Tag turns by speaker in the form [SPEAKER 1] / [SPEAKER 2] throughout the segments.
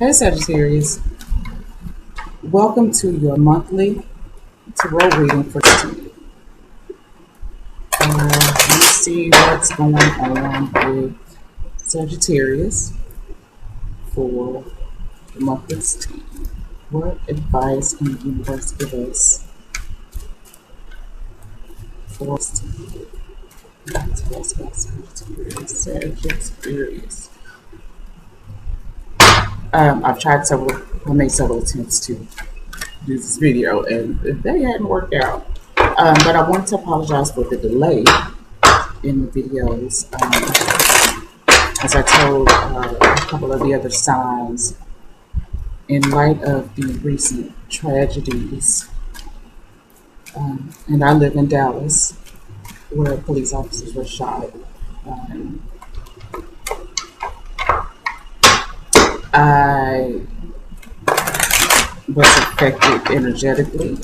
[SPEAKER 1] Hey Sagittarius, welcome to your monthly tarot reading for today. Let's see what's going on with Sagittarius for the month of September. What advice can the universe give us for September? Tell us about Sagittarius. Sagittarius. I made several attempts to do this video and they hadn't worked out. But I want to apologize for the delay in the videos. As I told a couple of the other signs, in light of the recent tragedies, and I live in Dallas, where police officers were shot. I was affected energetically,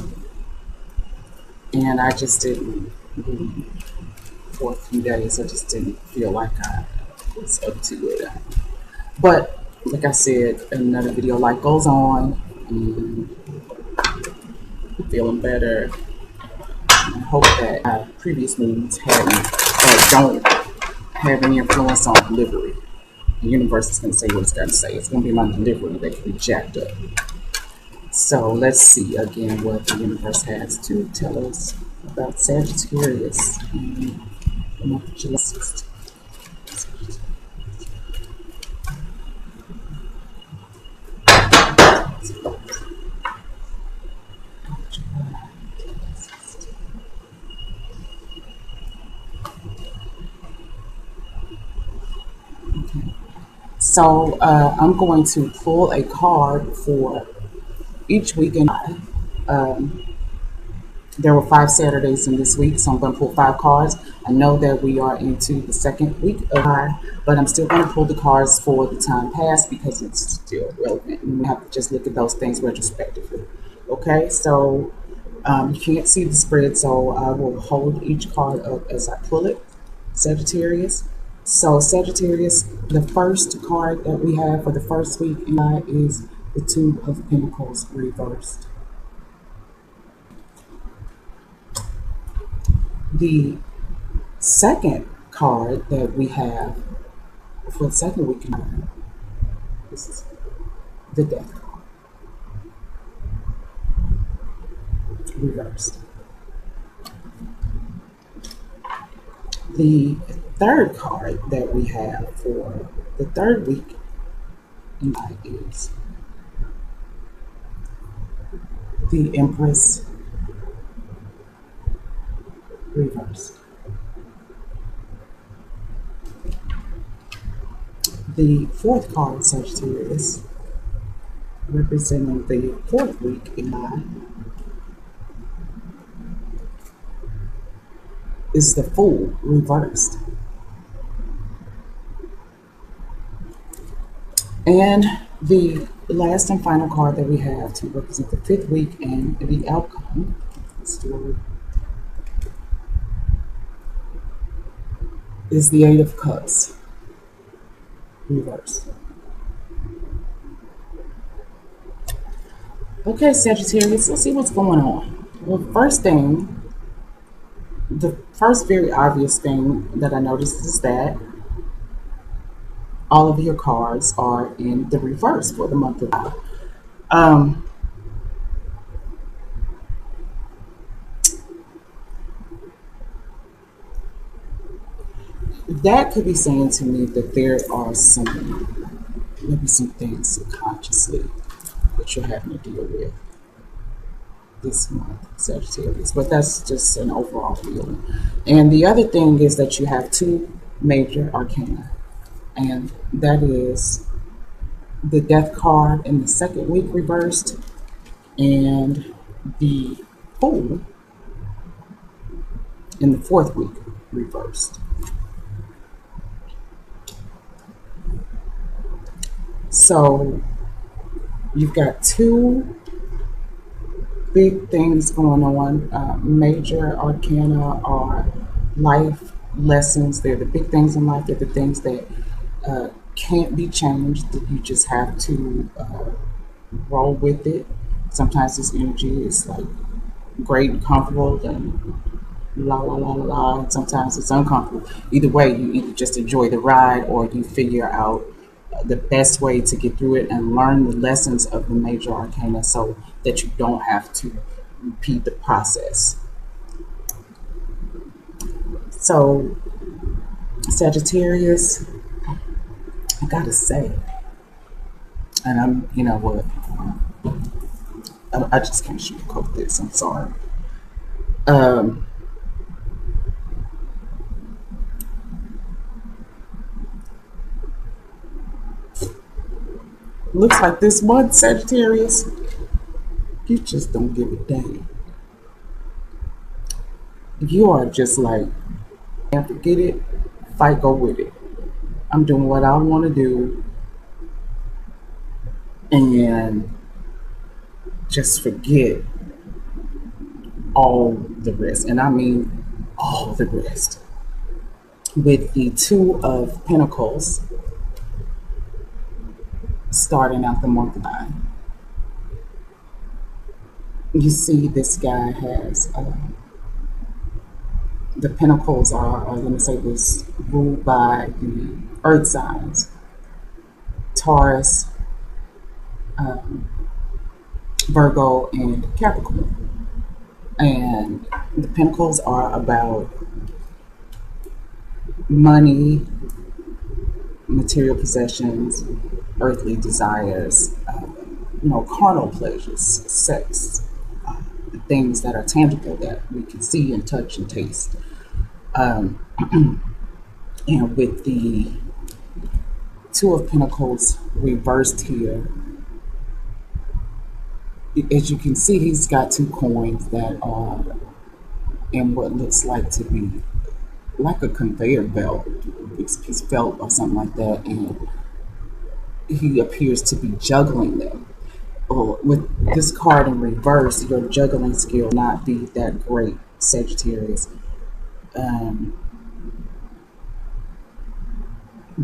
[SPEAKER 1] and I just didn't really, for a few days, I just didn't feel like I was up to it. But like I said, another video, life goes on, and I'm feeling better. I hope that my previous moves don't have any influence on delivery. The universe is going to say what it's got to say. It's going to be my delivery that can be jacked up. So let's see again what the universe has to tell us about Sagittarius in the month of July 16th. So I'm going to pull a card for each weekend. There were 5 Saturdays in this week, so I'm going to pull 5 cards. I know that we are into the second week of July, but I'm still going to pull the cards for the time past because it's still relevant. And we have to just look at those things retrospectively. Okay, so you can't see the spread, so I will hold each card up as I pull it. Sagittarius. So Sagittarius, the first card that we have for the first week in July is the Two of Pentacles reversed. The second card that we have for the second week in July, this is the Death card, reversed. The third card that we have for the third week in July is the Empress reversed. The fourth card, Sagittarius, representing the fourth week in July, is the Fool reversed. And the last and final card that we have to represent the fifth week and the outcome story is the Eight of Cups reversed. Okay, Sagittarius, let's see what's going on. Well, the first very obvious thing that I noticed is that all of your cards are in the reverse for the month of July. That could be saying to me that there are maybe some things subconsciously that you're having to deal with this month, Sagittarius, but that's just an overall feeling. And the other thing is that you have 2 major arcana, and that is the Death card in the second week reversed and the Fool in the fourth week reversed. So you've got 2 big things going on. Major arcana are life lessons. They're the big things in life. They're the things that can't be changed. You just have to roll with it. Sometimes this energy is like great and comfortable and la la la la la, and sometimes it's uncomfortable. Either way, you either just enjoy the ride or you figure out the best way to get through it and learn the lessons of the major arcana so that you don't have to repeat the process. So, Sagittarius, I gotta say, and I'm, you know what, I just can't sugarcoat this. I'm sorry. Um, Looks like this month, Sagittarius, you just don't give a damn. You are just like, can't forget it, fight, go with it. I'm doing what I want to do, and just forget all the rest. And I mean all the rest. With the Two of Pentacles starting out the month line, you see this guy has the Pentacles are, let me say this, ruled by the earth signs, Taurus, Virgo, and Capricorn. And the Pentacles are about money, material possessions, earthly desires, carnal pleasures, sex, things that are tangible that we can see and touch and taste. And with the Two of Pentacles reversed here, as you can see, he's got two coins that are in what looks like to be like a conveyor belt. It's felt or something like that, and he appears to be juggling them. With this card in reverse, your juggling skill will not be that great, Sagittarius.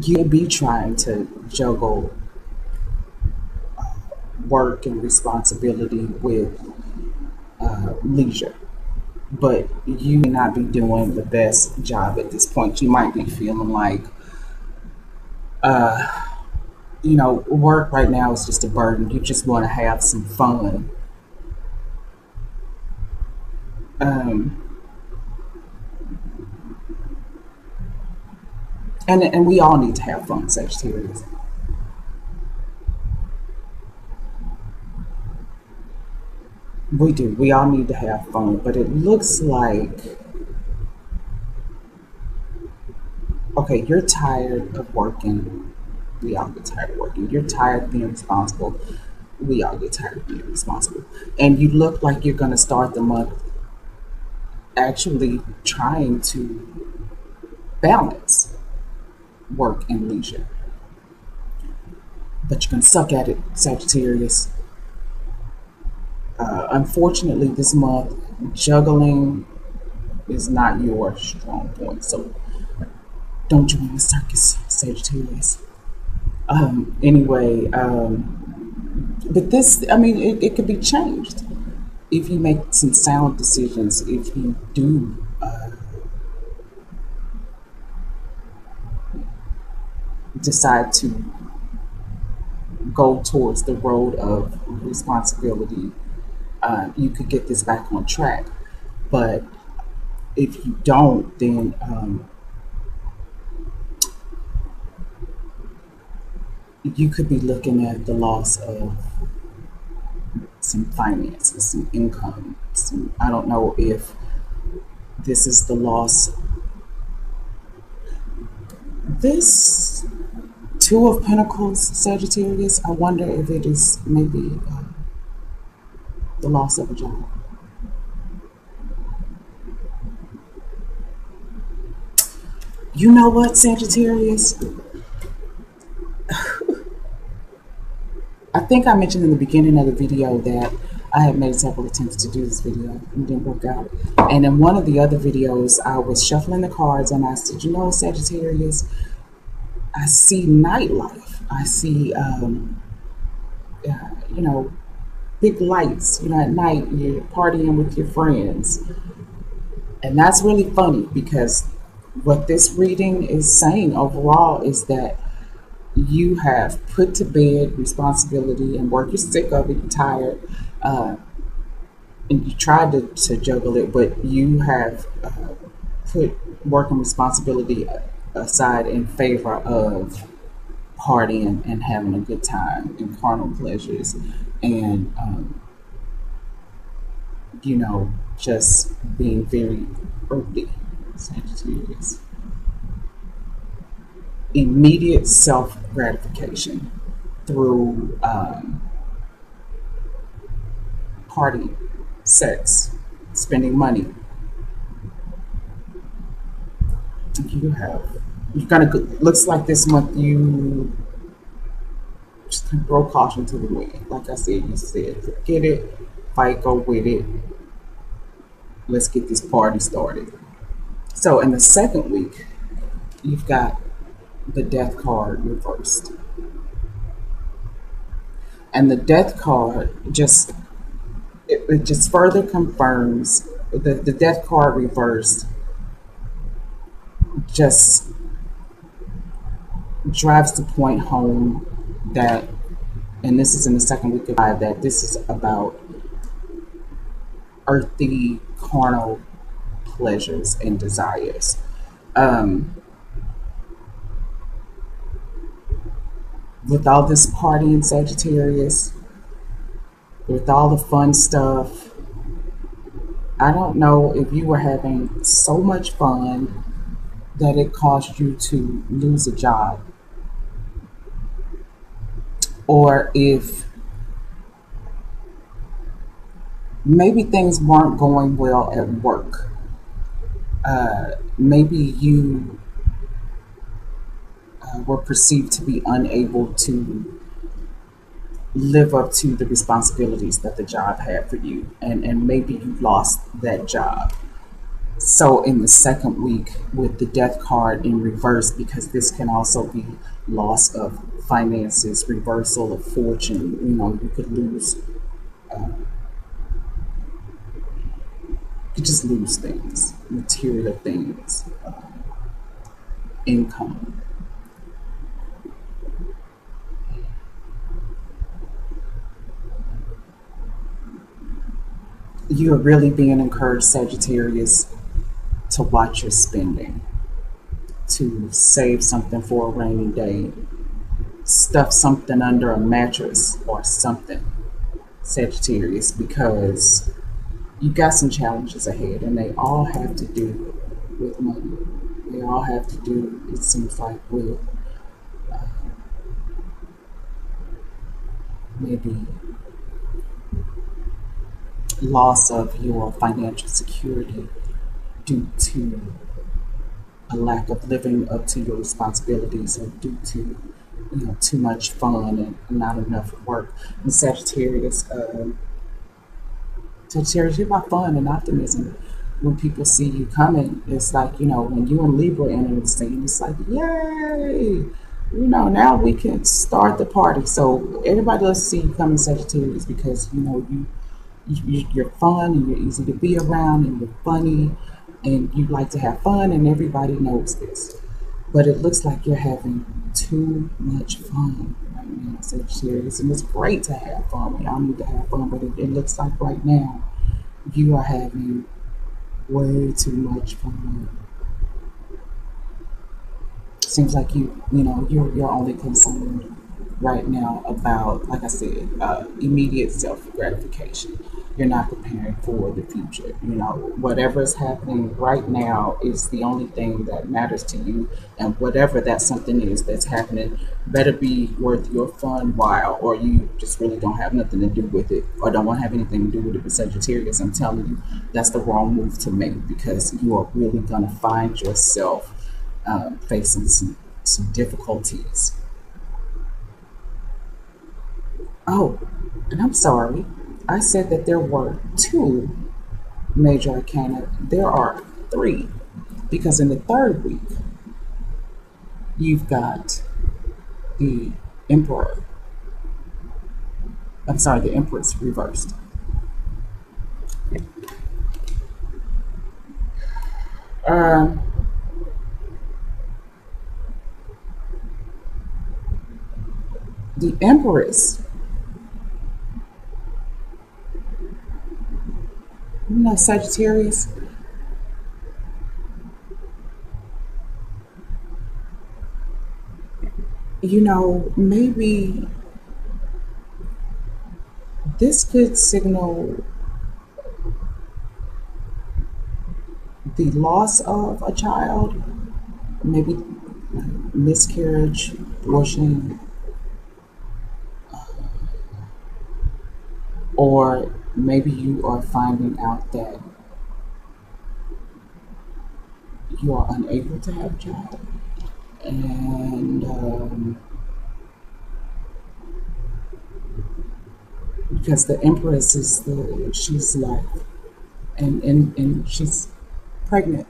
[SPEAKER 1] You'll be trying to juggle work and responsibility with leisure, but you may not be doing the best job at this point. You might be feeling like work right now is just a burden. You just want to have some fun. And we all need to have fun, Sagittarius. We do. We all need to have fun. But it looks like, okay, you're tired of working. We all get tired of working. You're tired of being responsible. We all get tired of being responsible. And you look like you're going to start the month actually trying to balance work and leisure. But you're going to suck at it, Sagittarius. Unfortunately, this month, juggling is not your strong point. So don't join the circus, Sagittarius. But this, I mean, it could be changed if you make some sound decisions, if you do decide to go towards the road of responsibility. You could get this back on track. But if you don't, then you could be looking at the loss of some finances, some income. I don't know if this is the loss. This Two of Pentacles, Sagittarius, I wonder if it is maybe the loss of a job. You know what, Sagittarius? I think I mentioned in the beginning of the video that I had made several attempts to do this video and didn't work out. And in one of the other videos, I was shuffling the cards and I said, you know, Sagittarius, I see nightlife. I see, you know, big lights. You know, at night you're partying with your friends, and that's really funny because what this reading is saying overall is that you have put to bed responsibility and work. You're sick of it. You're tired. Uh, and you tried to juggle it, but you have put work and responsibility aside in favor of partying and having a good time and carnal pleasures and, just being very earthly, Sagittarius. Immediate self gratification through party, sex, spending money. You have you're gonna looks like this month you just gonna throw caution to the wind. Like I said, you said forget it, fight, go with it. Let's get this party started. So in the second week, you've got the death card reversed. And the death card it just further confirms the death card reversed just drives the point home that, and this is in the second week of five, that this is about earthly carnal pleasures and desires. Um, with all this partying, Sagittarius, with all the fun stuff, I don't know if you were having so much fun that it caused you to lose a job, or if maybe things weren't going well at work. Maybe you were perceived to be unable to live up to the responsibilities that the job had for you, and maybe you lost that job. So in the second week with the death card in reverse, because this can also be loss of finances, reversal of fortune. You could lose, you could just lose things, material things, income. You are really being encouraged, Sagittarius, to watch your spending, to save something for a rainy day, stuff something under a mattress or something, Sagittarius, because you got some challenges ahead and they all have to do with money. They all have to do, it seems like, with maybe loss of your financial security due to a lack of living up to your responsibilities, or due to too much fun and not enough work. And Sagittarius, you're about fun and optimism. When people see you coming, it's like, when you and Libra enter the scene, it's like, yay! Now we can start the party. So everybody loves to see you coming, Sagittarius, because you're fun and you're easy to be around and you're funny and you like to have fun, and everybody knows this. But it looks like you're having too much fun right now, Sagittarius, and it's great to have fun. We all need to have fun, but it looks like right now you are having way too much fun. Seems like you're only concerned right now about, like I said, immediate self gratification. You're not preparing for the future. Whatever is happening right now is the only thing that matters to you, and whatever that something is that's happening better be worth your fun while, or you just really don't have nothing to do with it, or don't want to have anything to do with it. With Sagittarius, I'm telling you, that's the wrong move to make, because you are really gonna find yourself facing some difficulties. Oh, and I'm sorry. I said that there were two major arcana. There are three, because in the third week, you've got the Emperor. I'm sorry, the Empress reversed. Um, the Empress, Sagittarius, maybe this could signal the loss of a child, maybe miscarriage, abortion, or maybe you are finding out that you are unable to have a child. And because the Empress she's life, and she's pregnant,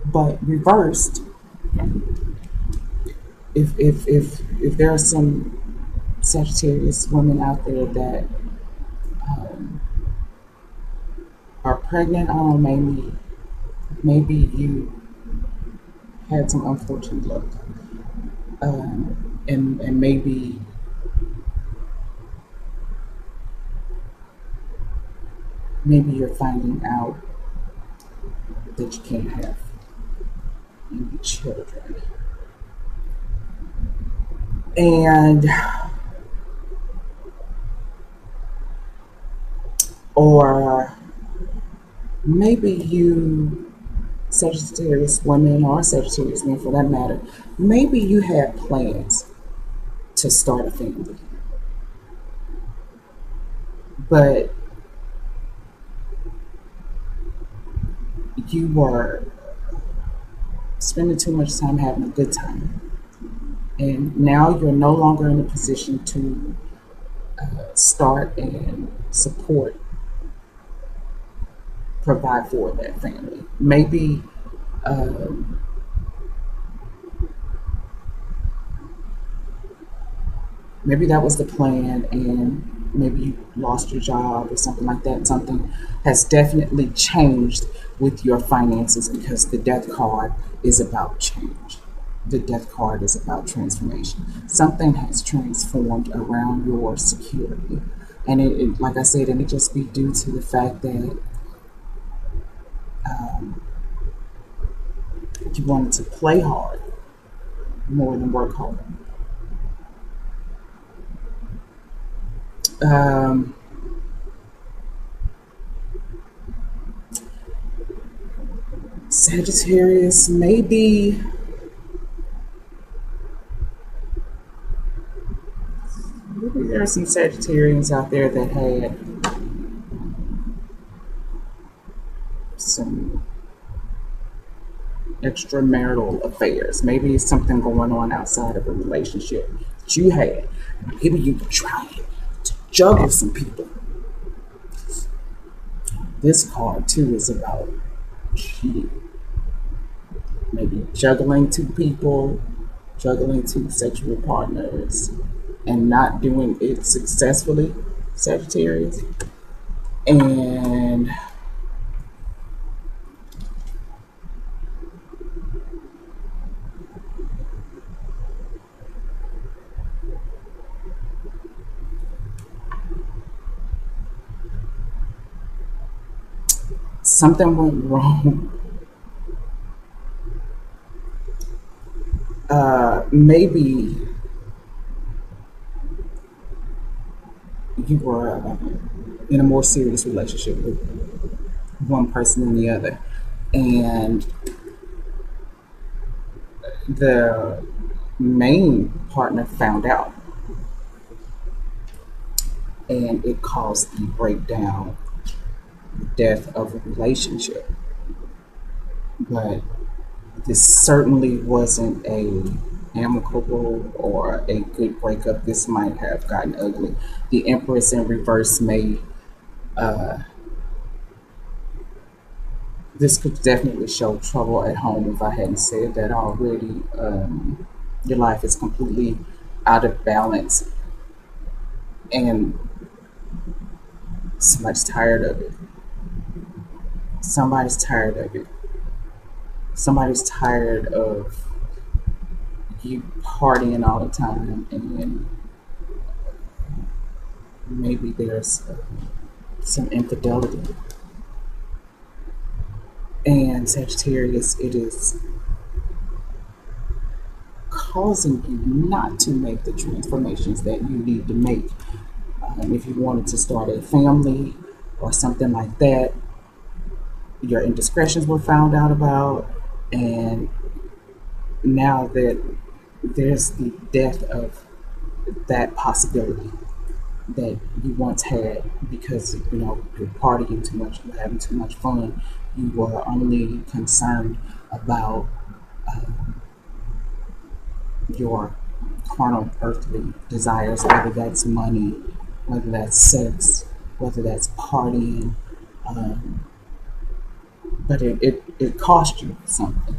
[SPEAKER 1] but reversed. If there are some Sagittarius women out there that um, are pregnant, maybe you had some unfortunate luck, and maybe you're finding out that you can't have any children, and or maybe you Sagittarius women or Sagittarius men for that matter, maybe you had plans to start a family, but you were spending too much time having a good time. And now you're no longer in a position to start and support, provide for that family. Um, maybe that was the plan, and maybe you lost your job or something like that. Something has definitely changed with your finances because the death card is about change. The death card is about transformation. Something has transformed around your security. And like I said, it may just be due to the fact that um, you wanted to play hard more than work hard. Um, Sagittarius, maybe there are some Sagittarians out there that had some extramarital affairs. Maybe it's something going on outside of a relationship that you had. Maybe you were trying to juggle some people. This card too is about cheating. Maybe juggling two people, juggling two sexual partners, and not doing it successfully, Sagittarius. And something went wrong. Maybe you were in a more serious relationship with one person than the other, and the main partner found out, and it caused the breakdown, the death of a relationship. But this certainly wasn't a amicable or a good breakup. This might have gotten ugly. The Empress in reverse may uh, this could definitely show trouble at home if I hadn't said that already. Your life is completely out of balance, and somebody's tired of it. Somebody's tired of it. Somebody's tired of you partying all the time, and maybe there's some infidelity. And Sagittarius, it is causing you not to make the transformations that you need to make. If you wanted to start a family or something like that, your indiscretions were found out about, and now that there's the death of that possibility that you once had because you're partying too much, you're having too much fun, you were only concerned about your carnal earthly desires, whether that's money, whether that's sex, whether that's partying, um, but it cost you something.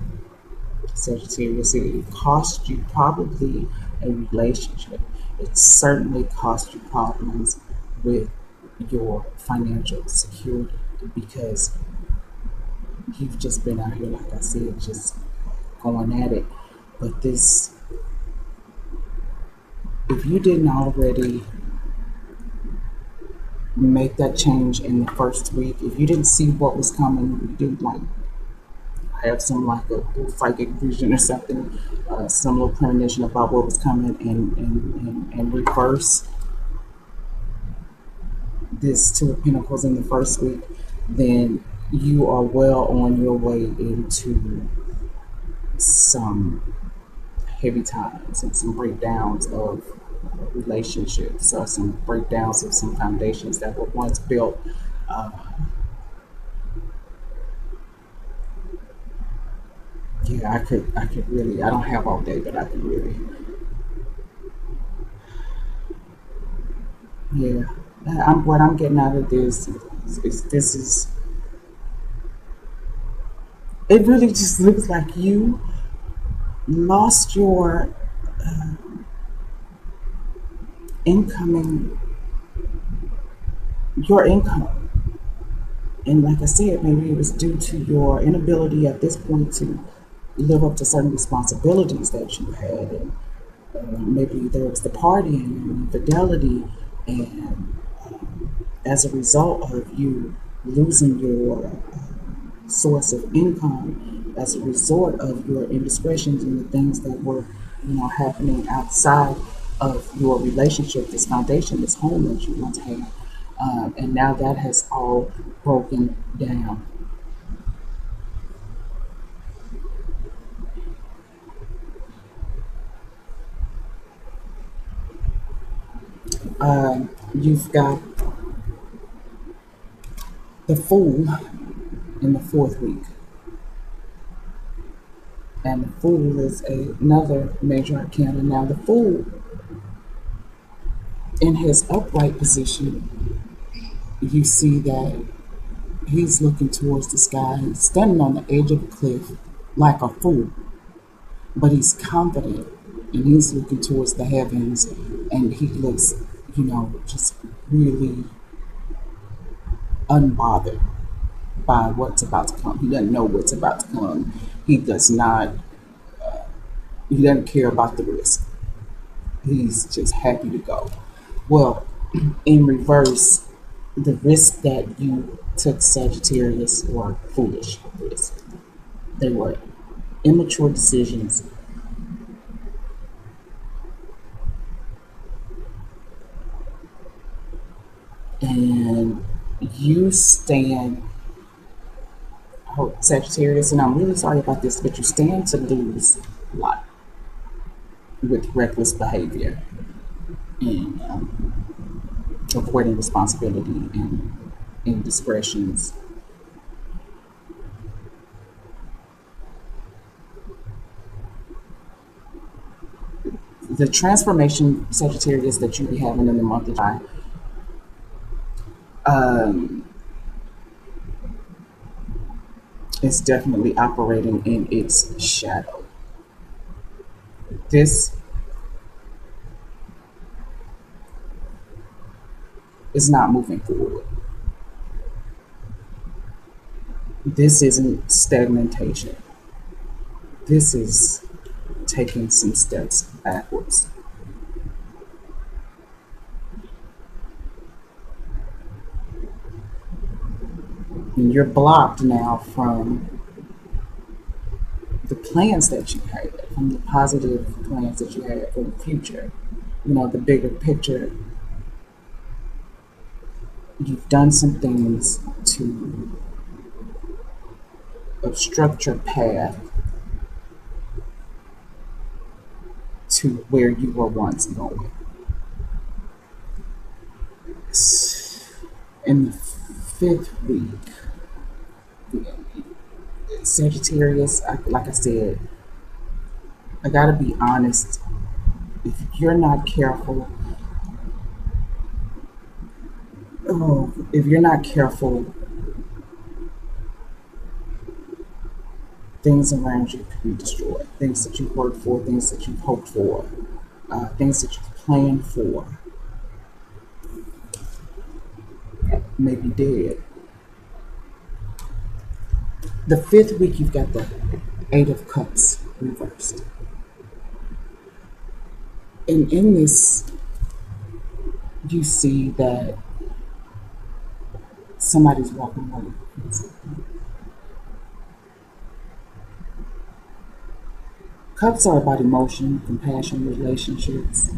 [SPEAKER 1] Sagittarius, it cost you probably a relationship. It certainly cost you problems with your financial security because you've just been out here, like I said, just going at it. But this, if you didn't already make that change in the first week, if you didn't see what was coming, you didn't like have some like a little psychic vision or something, some little premonition about what was coming, and reverse this Two of Pentacles in the first week, then you are well on your way into some heavy times and some breakdowns of relationships or some breakdowns of some foundations that were once built. Uh, yeah, I could really, I don't have all day, but I could really, yeah. What I'm getting out of this this is, it really just looks like you lost incoming, your income. And like I said, maybe it was due to your inability at this point to live up to certain responsibilities that you had. And maybe there was the partying and infidelity. And as a result of you losing your source of income, as a result of your indiscretions and the things that were, happening outside of your relationship, this foundation, this home that you once had, and now that has all broken down. You've got the Fool in the fourth week, and the Fool is another major arcana. Now, the Fool in his upright position, you see that he's looking towards the sky. He's standing on the edge of a cliff like a fool, but he's confident and he's looking towards the heavens, and he looks, just really unbothered by what's about to come. He doesn't know what's about to come. He does not, he doesn't care about the risk. He's just happy to go. Well, in reverse, the risk that you took, Sagittarius, were foolish risks. They were immature decisions. And you stand, oh, Sagittarius, and I'm really sorry about this, but you stand to lose a lot with reckless behavior and avoiding responsibility and indiscretions. The transformation, Sagittarius, that you be having in the month of July, um, is definitely operating in its shadow. This is not moving forward. This isn't stagnation. This is taking some steps backwards. And you're blocked now from the plans that you had, from the positive plans that you had for the future. You know, the bigger picture. You've done some things to obstruct your path to where you were once going. In the fifth week, Sagittarius, like I said, I gotta be honest. If you're not careful, if you're not careful, things around you could be destroyed. Things that you worked for, things that you hoped for, things that you planned for, may be dead. The fifth week, you've got the Eight of Cups reversed. And in this, you see that somebody's walking away. Cups are about emotion, compassion, relationships.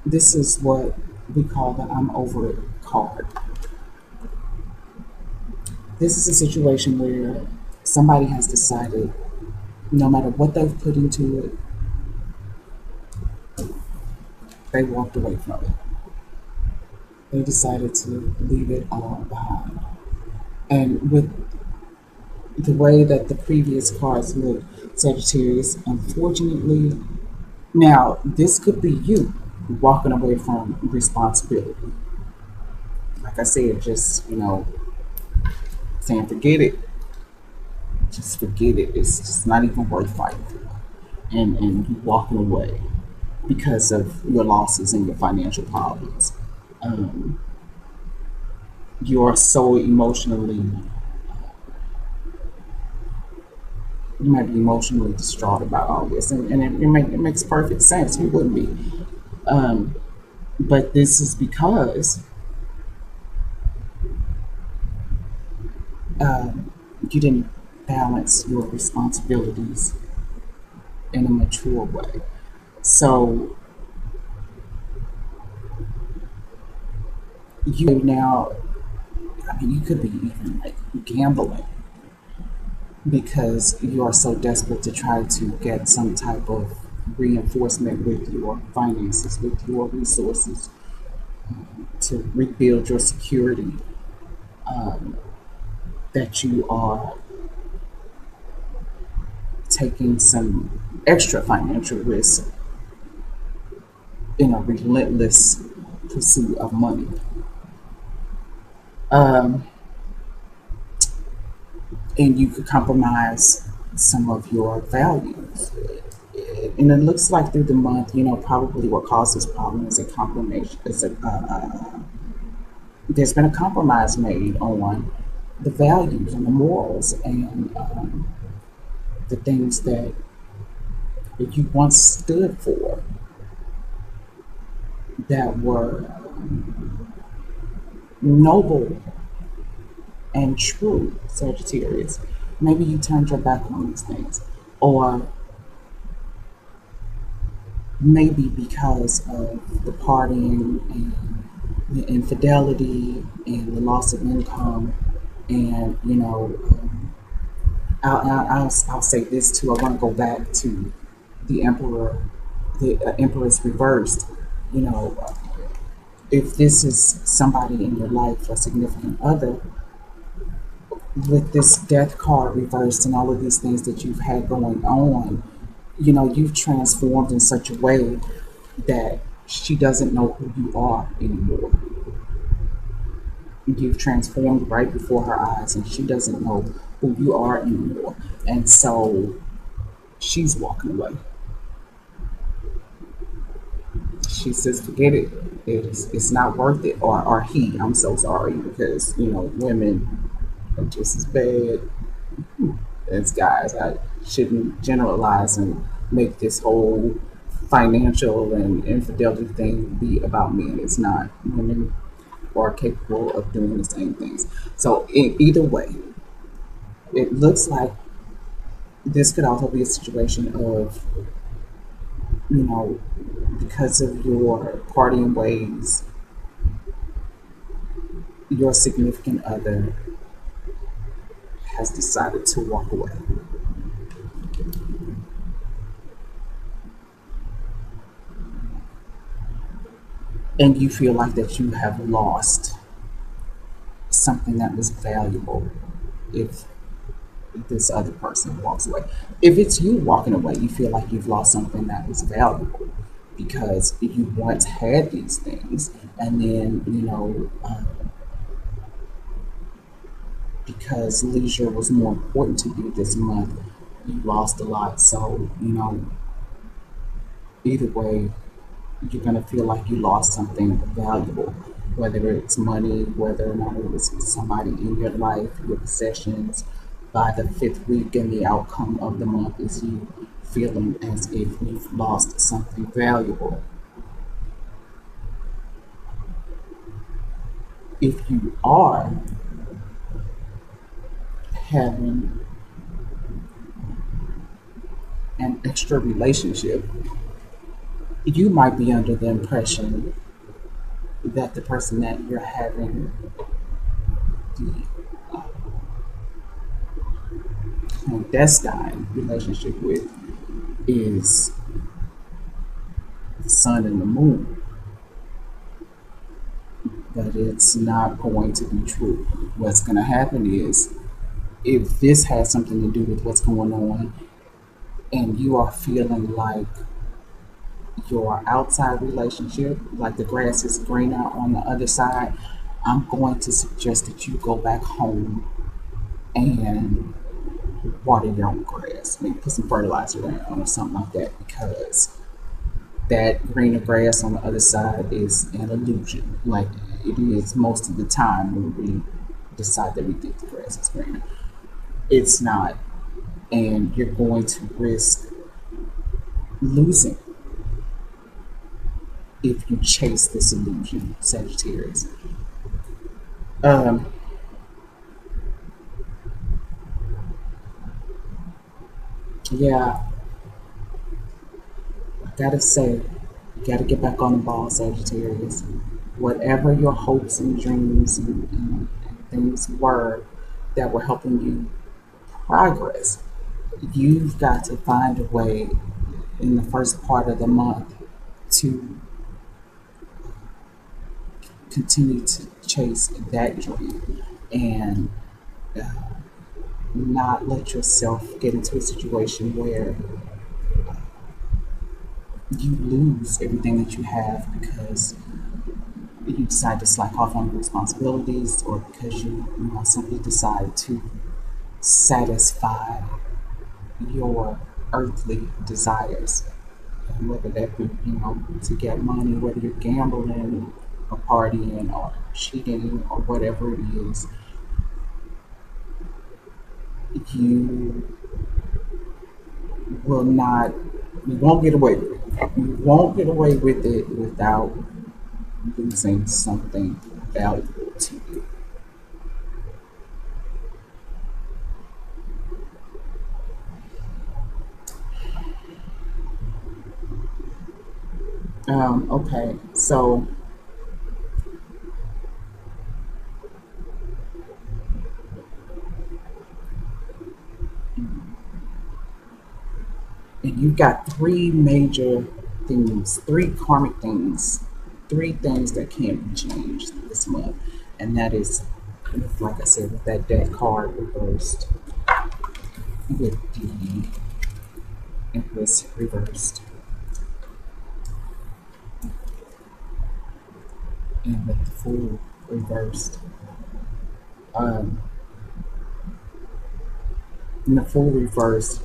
[SPEAKER 1] This is what we call the I'm over it card. This is a situation where somebody has decided, no matter what they've put into it, they walked away from it. They decided to leave it all behind. And with the way that the previous cards look, Sagittarius, unfortunately, now this could be you walking away from responsibility. Like I said, just, saying forget it. Just forget it. It's just not even worth fighting for. And you walking away because of your losses and your financial problems. You are so emotionally, you might be emotionally distraught about all this, and it makes perfect sense. You wouldn't be. But this is because you didn't balance your responsibilities in a mature way. So you now, you could be even like gambling because you are so desperate to try to get some type of reinforcement with your finances, with your resources, to rebuild your security, that you are taking some extra financial risk in a relentless pursuit of money. And you could compromise some of your values. And it looks like through the month, probably what causes problems is a compromise. There's been a compromise made on the values and the morals and the things that you once stood for that were noble and true, Sagittarius. Maybe you turned your back on these things, or maybe because of the partying and the infidelity and the loss of income, and I'll say this too. I want to go back to the Emperor, the Empress reversed. If this is somebody in your life, a significant other, with this death card reversed and all of these things that you've had going on, you've transformed in such a way that she doesn't know who you are anymore. You've transformed right before her eyes and she doesn't know who you are anymore. And so She's walking away. She says, "Forget it. It's not worth it." Or he. I'm so sorry because women are just as bad as guys. I shouldn't generalize and make this whole financial and infidelity thing be about men. It's not. Women are capable of doing the same things. So either way, it looks like this could also be a situation of, you know, because of your partying ways, your significant other has decided to walk away. And you feel like that you have lost something that was valuable if this other person walks away. If it's you walking away, you feel like you've lost something that was valuable because you once had these things, and then because leisure was more important to you this month, you lost a lot. So either way, you're gonna feel like you lost something valuable, whether it's money, whether or not it was somebody in your life, your possessions. By the fifth week and the outcome of the month is you feeling as if you've lost something valuable. If you are having an extra relationship, you might be under the impression that the person that you're having the clandestine relationship with is the sun and the moon, but it's not going to be true. What's going to happen is, if this has something to do with what's going on, and you are feeling like your outside relationship, like the grass is greener on the other side, I'm going to suggest that you go back home and water your own grass. Maybe put some fertilizer down or something like that, because that greener grass on the other side is an illusion. Like it is most of the time when we decide that we think the grass is greener. It's not. And you're going to risk losing if you chase this illusion, Sagittarius. Um, yeah, I gotta say, you gotta get back on the ball, Sagittarius. Whatever your hopes and dreams and things were that were helping you progress, you've got to find a way in the first part of the month to continue to chase that dream and uh, not let yourself get into a situation where you lose everything that you have because you decide to slack off on your responsibilities, or because you simply decide to satisfy your earthly desires. And whether that be, to get money, whether you're gambling or partying or cheating or whatever it is, you will not, you won't get away with it. You won't get away with it without losing something valuable to you. Okay, so and you've got three major things, three karmic things, three things that can't be changed this month. And that is, like I said, with that death card reversed, with the Empress reversed, and with the Fool reversed. Um, and the Fool reversed,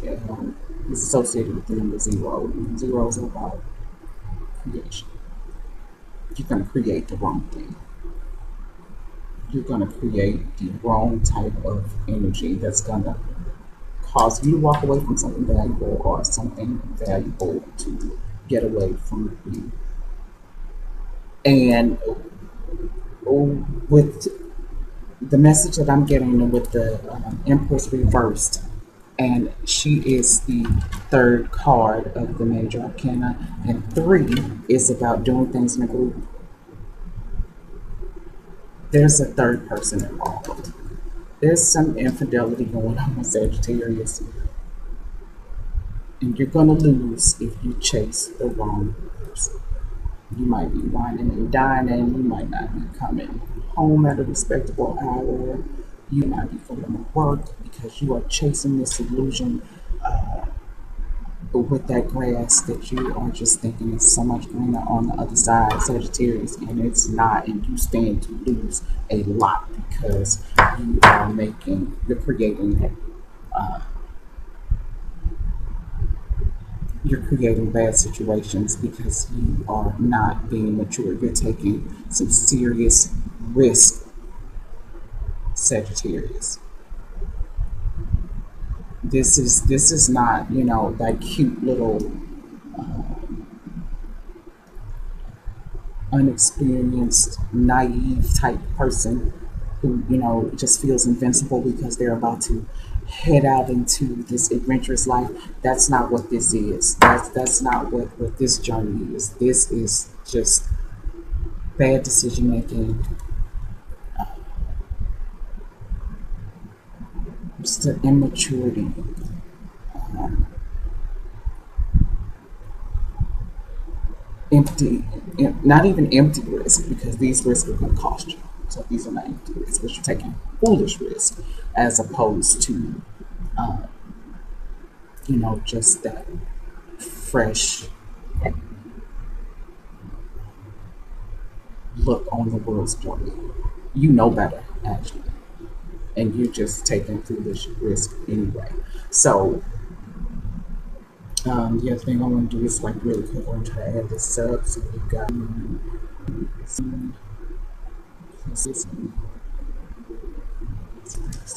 [SPEAKER 1] is associated with the number zero. Zeros are about creation. You're going to create the wrong thing. You're going to create the wrong type of energy that's going to cause you to walk away from something valuable, or something valuable to get away from you. And with the message that I'm getting with the Empress reversed, and she is the third card of the major arcana, and 3 is about doing things in a group. There's a third person involved. There's some infidelity going on with Sagittarius, and you're going to lose if you chase the wrong person. You might be whining and dining. You might not be coming home at a respectable hour. You might be going to work because you are chasing this illusion with that grass that you are just thinking is so much greener on the other side, Sagittarius, and it's not, and you stand to lose a lot because you're creating bad situations because you are not being mature. You're taking some serious risk, Sagittarius. This is not, that cute little unexperienced, naive type person who, just feels invincible because they're about to head out into this adventurous life. That's not what this is. That's not what this journey is. This is just bad decision making, just an immaturity. Empty, not even empty risk, because these risks are going to cost you. So these are not empty risks, but you're taking foolish risk as opposed to, just that fresh look on the world's journey. You know better, actually, and you're just taking foolish risk anyway. So the other thing I want to do is really quick. I want to try to add this up. So we've got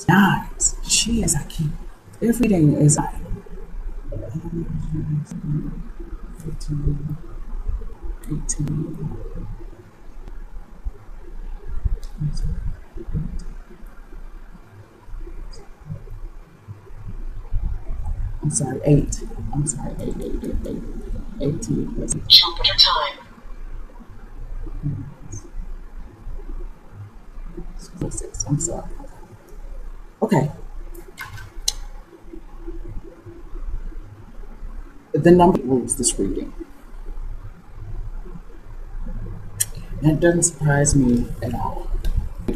[SPEAKER 1] nines. Jeez, I keep everything is 15, 18. I'm sorry, 8. I'm sorry, 8. 18 plus 8.
[SPEAKER 2] Jupiter time.
[SPEAKER 1] 6. I'm sorry. Okay. The number rules this reading. And it doesn't surprise me at all.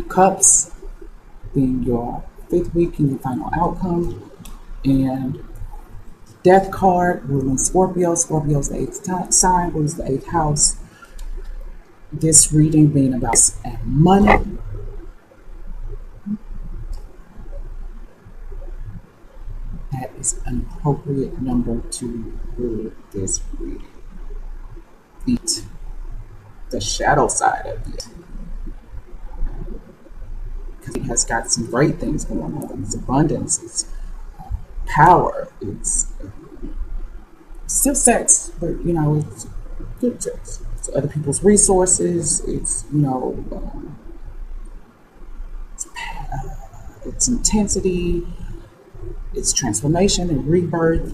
[SPEAKER 1] Cups being your 5th week in your final outcome, and Death card ruling Scorpio. Scorpio's the 8th sign, rules the 8th house. This reading being about money. That is an appropriate number to rule this reading. Beat the shadow side of it, because it has got some great things going on. It's abundance, it's power, it's still sex, but it's good sex. It's other people's resources. It's it's intensity. It's transformation and rebirth.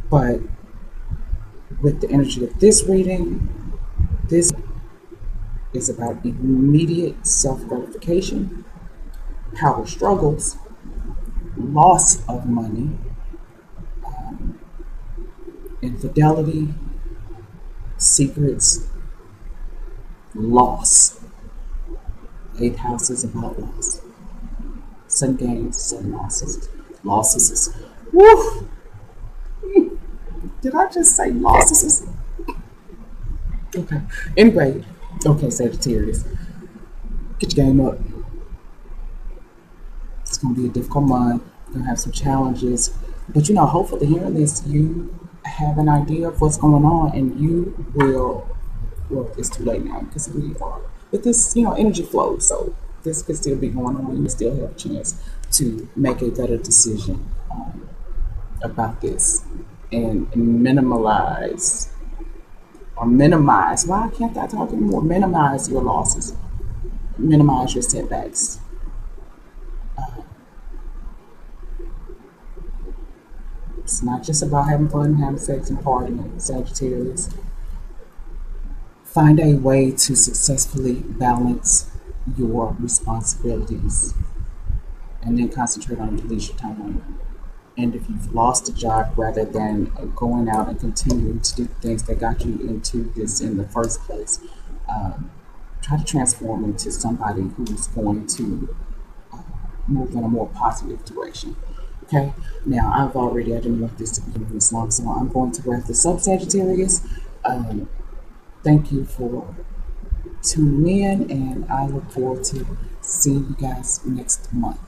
[SPEAKER 1] But with the energy of this reading, this is about immediate self-gratification, power struggles, loss of money, infidelity, secrets, loss. 8th house is about loss. Some gains, some losses. Losses is, woo! Did I just say losses? Okay. Anyway, okay, Sagittarius, get your game up. It's going to be a difficult month. Gonna have some challenges, but you know, hopefully, hearing this, you have an idea of what's going on, and you will. Well, it's too late now because we are. But this, you know, energy flows, so this could still be going on. You still have a chance to make a better decision about this and minimize or minimize. Why can't I talk anymore? Minimize your losses, minimize your setbacks. It's not just about having fun, having sex, and partying, Sagittarius. Find a way to successfully balance your responsibilities and then concentrate on your leisure time. And if you've lost a job, rather than going out and continuing to do things that got you into this in the first place, um, try to transform into somebody who's going to move in a more positive direction. Okay, now I didn't want this to be this long, so I'm going to wrap this up, Sagittarius. Um, Thank you for tuning in, and I look forward to seeing you guys next month.